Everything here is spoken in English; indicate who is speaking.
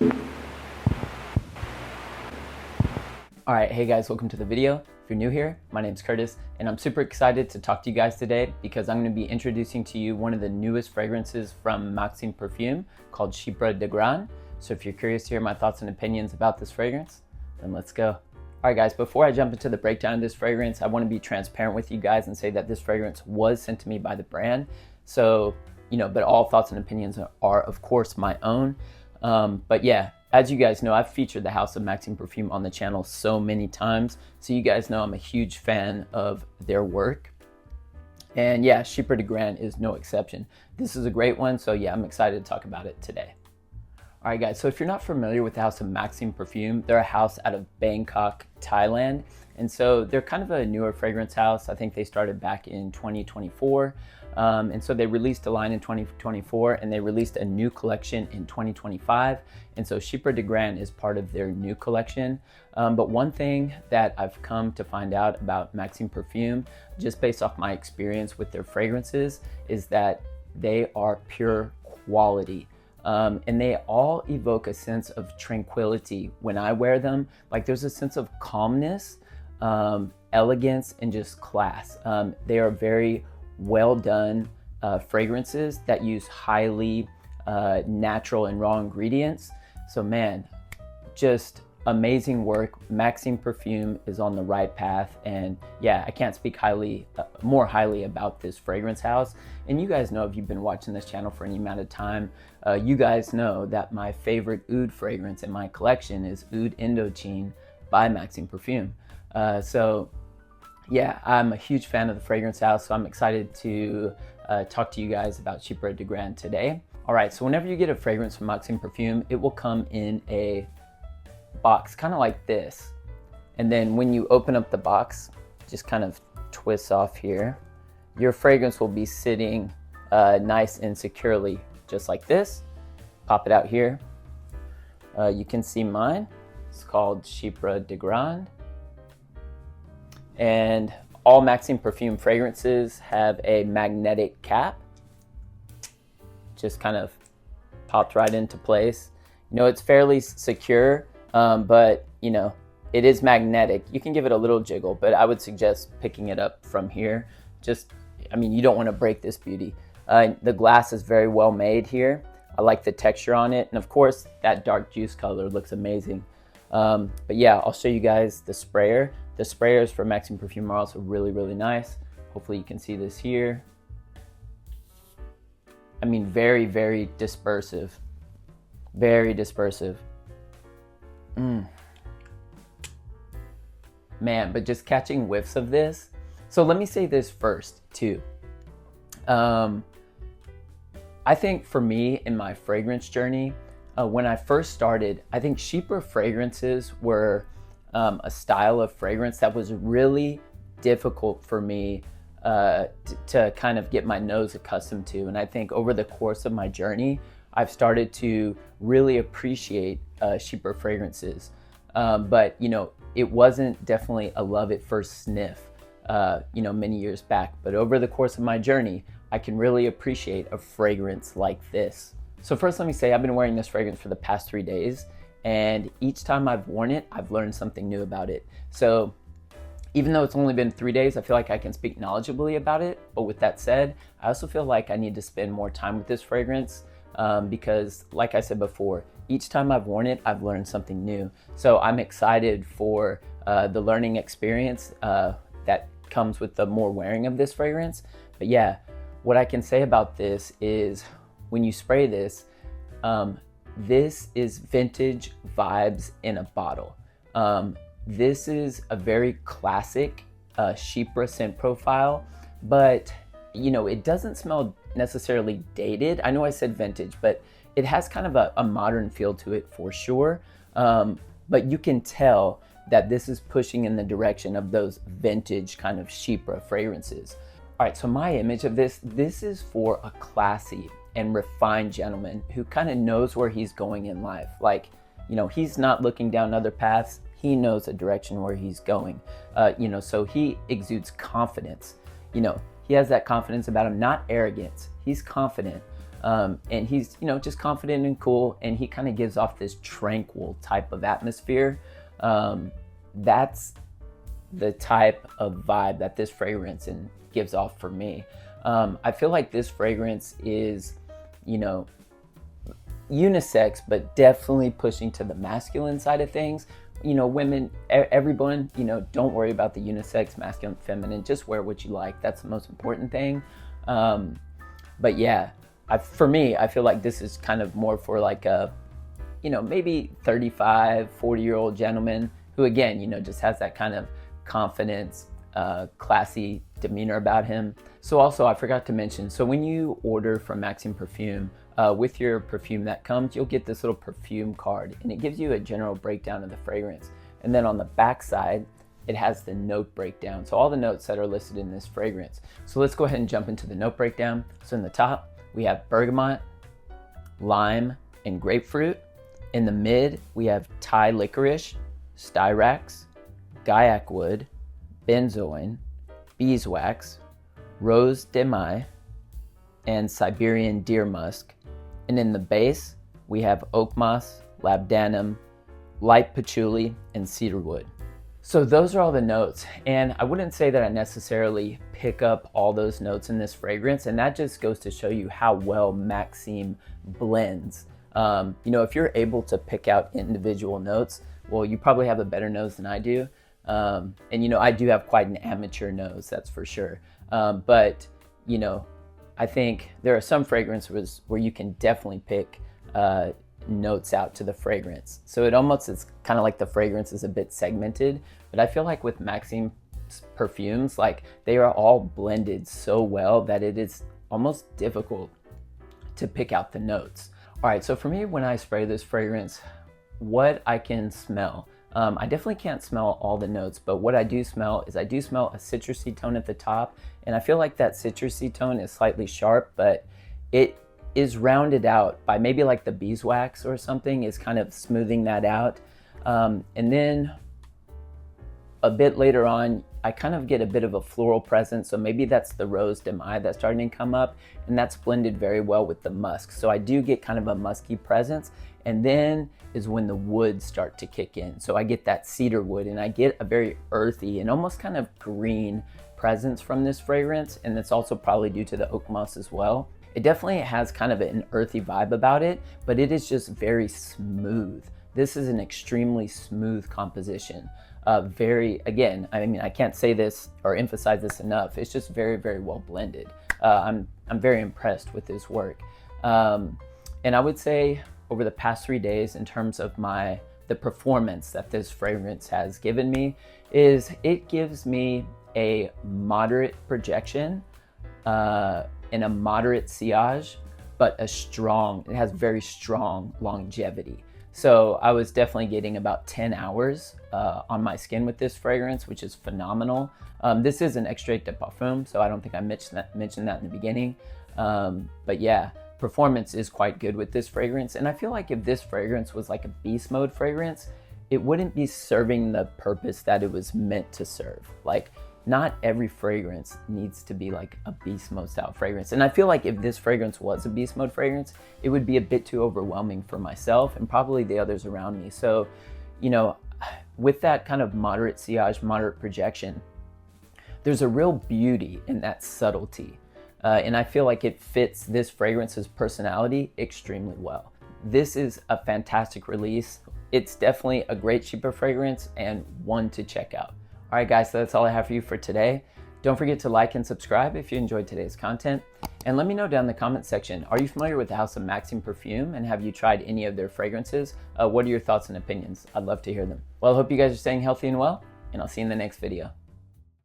Speaker 1: All right, hey guys, welcome to the video. If you're new here, my name's Curtis, and I'm super excited to talk to you guys today because I'm going to be introducing to you one of the newest fragrances from Maksim Perfume called Chypre de Grand. So if you're curious to hear my thoughts and opinions about this fragrance, then let's go. All right guys, before I jump into the breakdown of this fragrance, I want to be transparent with you guys and say that this fragrance was sent to me by the brand. So, but all thoughts and opinions are of course my own. But yeah, as you guys know, I've featured the house of Maksim Perfume on the channel so many times. So you guys know I'm a huge fan of their work. And yeah, Chypre de Grand is no exception. This is a great one, so yeah, I'm excited to talk about it today. All right guys, so if you're not familiar with the house of Maksim Perfume, they're a house out of Bangkok, Thailand. And so they're kind of a newer fragrance house. I think they started back in 2024. And so they released a line in 2024 and they released a new collection in 2025. And so Chypre de Grand is part of their new collection. But one thing that I've come to find out about Maksim Perfume, just based off my experience with their fragrances, is that they are pure quality. And they all evoke a sense of tranquility when I wear them. Like there's a sense of calmness, elegance, and just class. They are very well done fragrances that use highly natural and raw ingredients. So man, just amazing work. Maksim Perfume is on the right path, and yeah, I can't speak more highly about this fragrance house. And you guys know, if you've been watching this channel for any amount of time, you guys know that my favorite oud fragrance in my collection is Oud Indochine by Maksim Perfume. So yeah, I'm a huge fan of the fragrance house, so I'm excited to talk to you guys about Chypre de Grand today. All right, so whenever you get a fragrance from Maksim Perfume, it will come in a box, kind of like this. And then when you open up the box, just kind of twists off here, your fragrance will be sitting nice and securely, just like this. Pop it out here. You can see mine. It's called Chypre de Grand. And all Maksim Perfume fragrances have a magnetic cap. Just kind of popped right into place. It's fairly secure, but it is magnetic. You can give it a little jiggle, but I would suggest picking it up from here. You don't want to break this beauty. The glass is very well made here. I like the texture on it. And of course, that dark juice color looks amazing. But yeah, I'll show you guys the sprayer. The sprayers for Maksim Perfume are also really, really nice. Hopefully you can see this here. Very, very dispersive. Very dispersive. Man, but just catching whiffs of this. So let me say this first too. I think for me in my fragrance journey, when I first started, I think Chypre fragrances were a style of fragrance that was really difficult for me to kind of get my nose accustomed to. And I think over the course of my journey, I've started to really appreciate Chypre fragrances. But it wasn't definitely a love at first sniff, many years back. But over the course of my journey, I can really appreciate a fragrance like this. So first, let me say I've been wearing this fragrance for the past 3 days. And each time I've worn it, I've learned something new about it. So even though it's only been 3 days, I feel like I can speak knowledgeably about it. But with that said, I also feel like I need to spend more time with this fragrance because like I said before, each time I've worn it, I've learned something new. So I'm excited for the learning experience that comes with the more wearing of this fragrance. But yeah, what I can say about this is when you spray this, this is vintage vibes in a bottle. This is a very classic Chypre scent profile, but it doesn't smell necessarily dated. I know I said vintage, but it has kind of a modern feel to it for sure. But you can tell that this is pushing in the direction of those vintage kind of Chypre fragrances. All right, so my image of this is for a classy and refined gentleman who kind of knows where he's going in life. Like, he's not looking down other paths. He knows the direction where he's going. So he exudes confidence. He has that confidence about him, not arrogance. He's confident. And he's, you know, just confident and cool, and he kind of gives off this tranquil type of atmosphere. That's the type of vibe that this fragrance gives off for me. I feel like this fragrance is, you know, unisex, but definitely pushing to the masculine side of things. You know, women, everyone, you know, don't worry about the unisex, masculine, feminine, just wear what you like. That's the most important thing. But yeah, for me, I feel like this is kind of more for like a, you know, maybe 35, 40-year-old gentleman who, again, you know, just has that kind of confidence, classy demeanor about him. So also, I forgot to mention, so when you order from Maksim Perfume, with your perfume that comes, you'll get this little perfume card, and it gives you a general breakdown of the fragrance. And then on the back side, it has the note breakdown. So all the notes that are listed in this fragrance. So let's go ahead and jump into the note breakdown. So in the top, we have bergamot, lime, and grapefruit. In the mid, we have Thai licorice, styrax, gaiac wood, benzoin, beeswax, rose de mai, and Siberian deer musk. And in the base, we have oak moss, labdanum, light patchouli, and cedarwood. So those are all the notes, and I wouldn't say that I necessarily pick up all those notes in this fragrance, and that just goes to show you how well Maxim blends. You know, if you're able to pick out individual notes, well, you probably have a better nose than I do. And you know, I do have quite an amateur nose, that's for sure. But you know, I think there are some fragrances where you can definitely pick notes out to the fragrance. So it almost is kind of like the fragrance is a bit segmented, but I feel like with Maxim perfumes, like they are all blended so well that it is almost difficult to pick out the notes. All right, so for me, when I spray this fragrance, what I can smell, I definitely can't smell all the notes, but what I do smell is I do smell a citrusy tone at the top, and I feel like that citrusy tone is slightly sharp, but it is rounded out by maybe like the beeswax or something is kind of smoothing that out. And then a bit later on, I kind of get a bit of a floral presence, so maybe that's the rose de mai that's starting to come up, and that's blended very well with the musk. So I do get kind of a musky presence, and then is when the woods start to kick in. So I get that cedar wood, and I get a very earthy and almost kind of green presence from this fragrance, and that's also probably due to the oak moss as well. It definitely has kind of an earthy vibe about it, but it is just very smooth. This is an extremely smooth composition. Again, I mean, I can't say this or emphasize this enough. It's just very, very well blended. I'm very impressed with this work. And I would say over the past 3 days, in terms of the performance that this fragrance has given me, is it gives me a moderate projection and a moderate sillage, but it has very strong longevity. So I was definitely getting about 10 hours on my skin with this fragrance, which is phenomenal. This is an extrait de parfum, so I don't think I mentioned that in the beginning. But yeah, performance is quite good with this fragrance. And I feel like if this fragrance was like a beast mode fragrance, it wouldn't be serving the purpose that it was meant to serve. Like, not every fragrance needs to be like a beast mode style fragrance. And I feel like if this fragrance was a beast mode fragrance, it would be a bit too overwhelming for myself and probably the others around me. So, you know, with that kind of moderate sillage, moderate projection, there's a real beauty in that subtlety. And I feel like it fits this fragrance's personality extremely well. This is a fantastic release. It's definitely a great Chypre fragrance and one to check out. All right, guys, so that's all I have for you for today. Don't forget to like and subscribe if you enjoyed today's content. And let me know down in the comment section, are you familiar with the house of Maksim Perfume, and have you tried any of their fragrances? What are your thoughts and opinions? I'd love to hear them. Well, I hope you guys are staying healthy and well, and I'll see you in the next video.